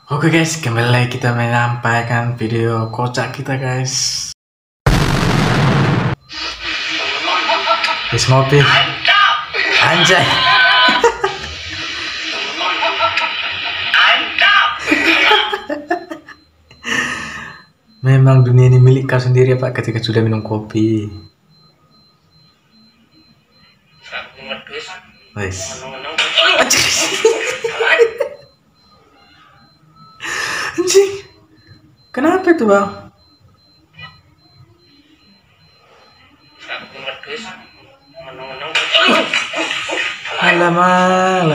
Oke guys, kembali kita menyampaikan video kocak kita guys. Wis ngopi. Anjay. Memang dunia ini milik kau sendiri Pak ketika sudah minum kopi. Wes. Anjing. Kenapa itu bang? Alamak.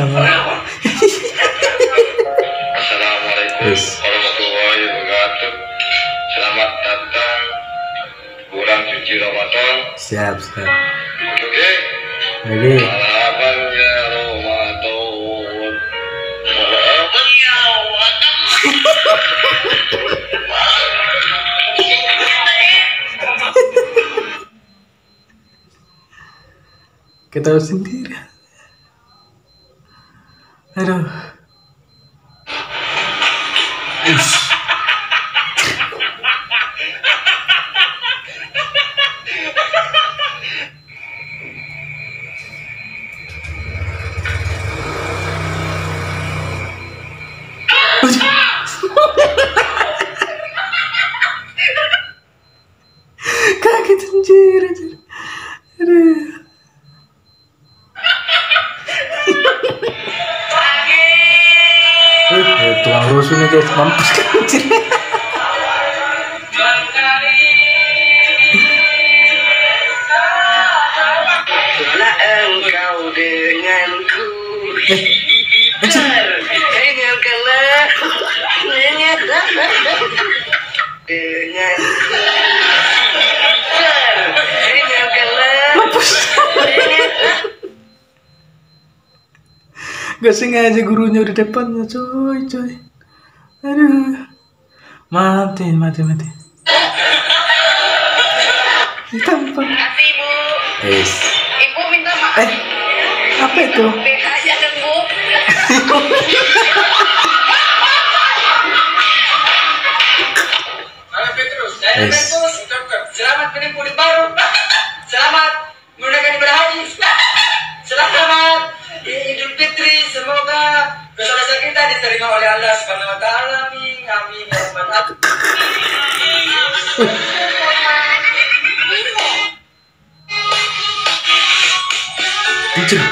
Assalamualaikum warahmatullahi wabarakatuh. Selamat datang bulan suci Ramadan. Siap. Oke. Oke. Marhaban ya Ramadan. Ketawa sendiri. Aduh. Ush. Kaget anjir. Aduh. Tukang rusuh nih guys, mampus kan anjir. Mana engkau denganku? Dengarkanlah denganku. Mampus. Gak sengaja gurunya udah depannya coy. Aduh. Mati. Ditampar. Kasih Bu. Yes. Ibu minta maaf. Apa itu? BH aja kan Bu. Yes. Selamat menempuh hidup baru. Selamat menggunakan ibadah haji. Selamat Idul Fitri. Semoga dosa-dosa kita diterima oleh Allah Subhanahu wa taala. Amin ya rabbal alamin. Anjir.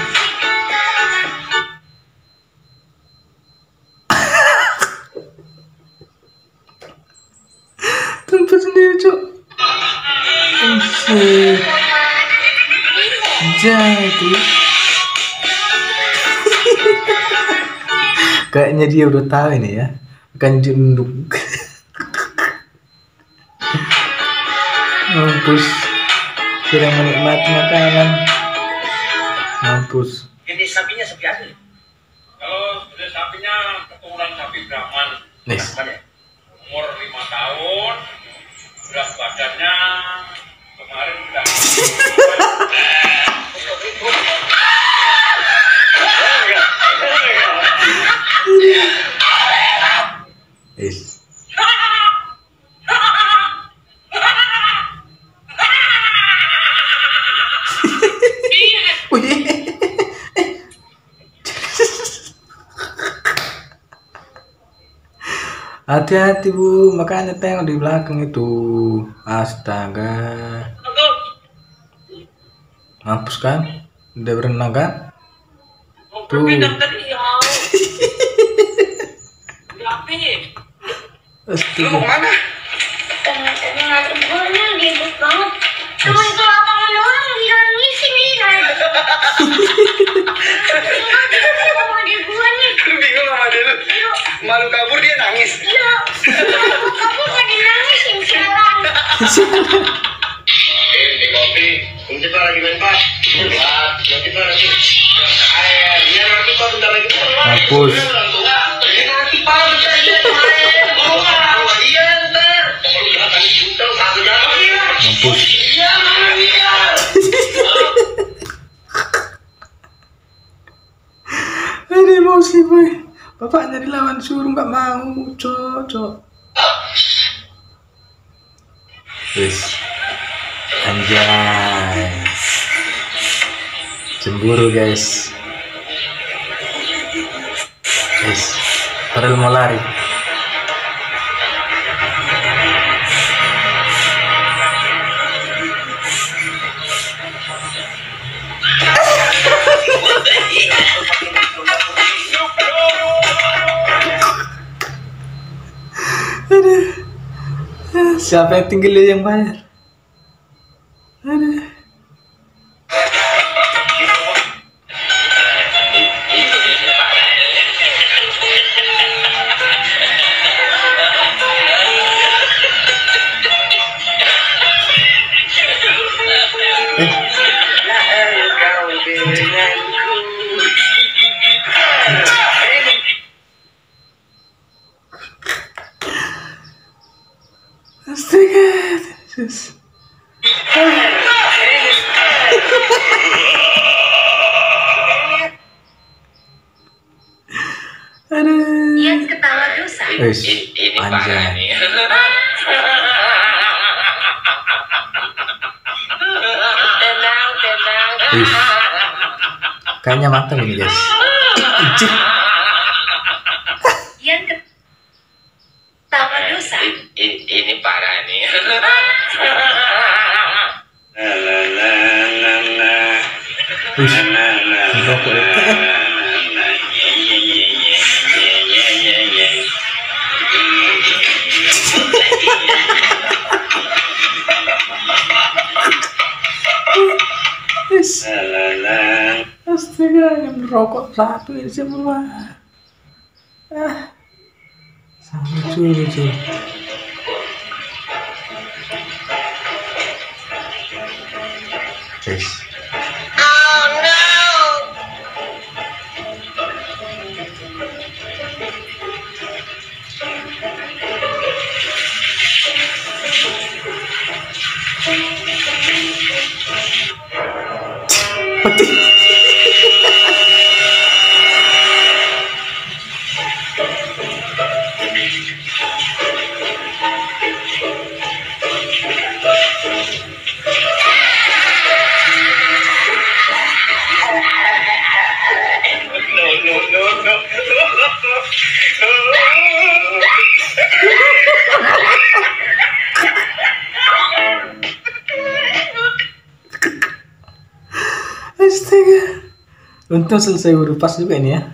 Tempat sendiri cok. Jadi kayaknya dia udah tahu ini ya, bukan junduk. Mampus, sedang menikmati makanan. Mampus. Jadi sapinya sapi asli. Kalau jenis sapinya keturunan sapi Brahman, Nis. umur 5 tahun, berat badannya kemarin sudah Is. Hati-hati Bu, makanya tengok di belakang itu. Astaga. Mampus kan? Udah berenang kan? Tuh. Astaga. Mana? Ternyata buahnya ribut banget. Cuma itu lapangan doang bilang ngisi nih. Sama dia gua nih. Bingung sama dia lu. Malu kabur dia nangis. Iya. Kamu gak dinangisin sialan. Ini kopi. Nanti Pak lagi main Pak. Nanti Pak lagi. Iya nanti Pak bentar lagi. Mampus. Nanti Pak bentar lagi. Iya ntar. Mampus. Aduh emosi boy. Bapaknya dilawan suruh nggak mau, cocok. Wis, anjay, cemburu guys. Wis, padahal mau lari. Siapa yang tinggal yang bayar? Aduh. Astaga, Yesus. Aduh. Yang ketawa dosa. Wis, Ini parah anjay. nih. Wis. Kayaknya matang ini guys. Icip. Yang ketawa dosa. Ini parah nih. Wis. Rokok itu. Wis. Astaga, yang merokok satu ini semua. Sangat lucu. Wis. Astaga. Untung selesai huruf pas juga ini ya.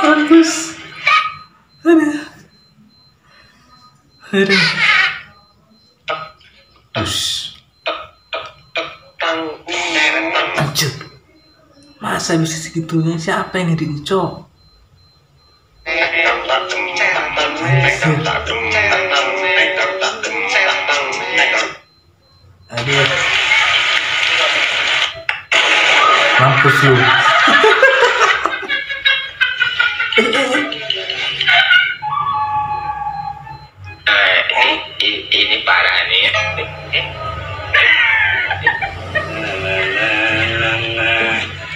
Bagus. Aduh. Ush. Anjir. Masa bisa segitunya? Siapa yang ngedit ini, Cok? Aduh. Mampus lu. Ini parah nih.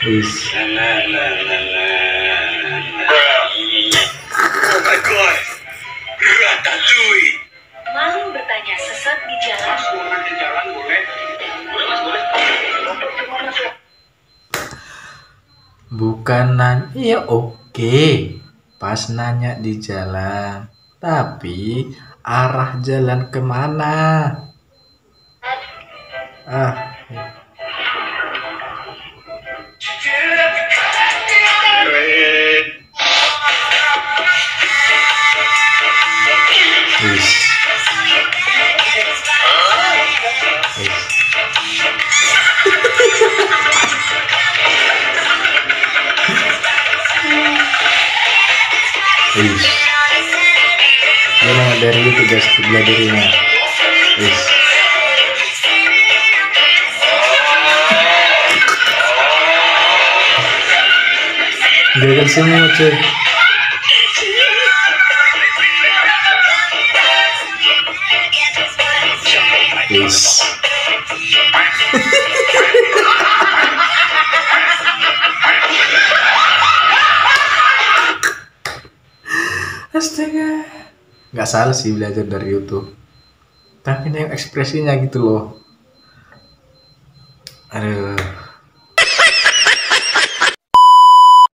Wis. Oh my god. Ratatouille. Malu bertanya sesat di jalan. Di jalan boleh. Boleh mas, boleh. Bukan nanya, iya oke. Pas nanya di jalan. Tapi arah jalan kemana? Wis. Wis. Dia nengok dari itu guys, sebelah dirinya. Wis. Gagal semua cuy. Wis. Astaga. Nggak salah sih belajar dari YouTube. Tapi nengok ekspresinya gitu loh. Aduh.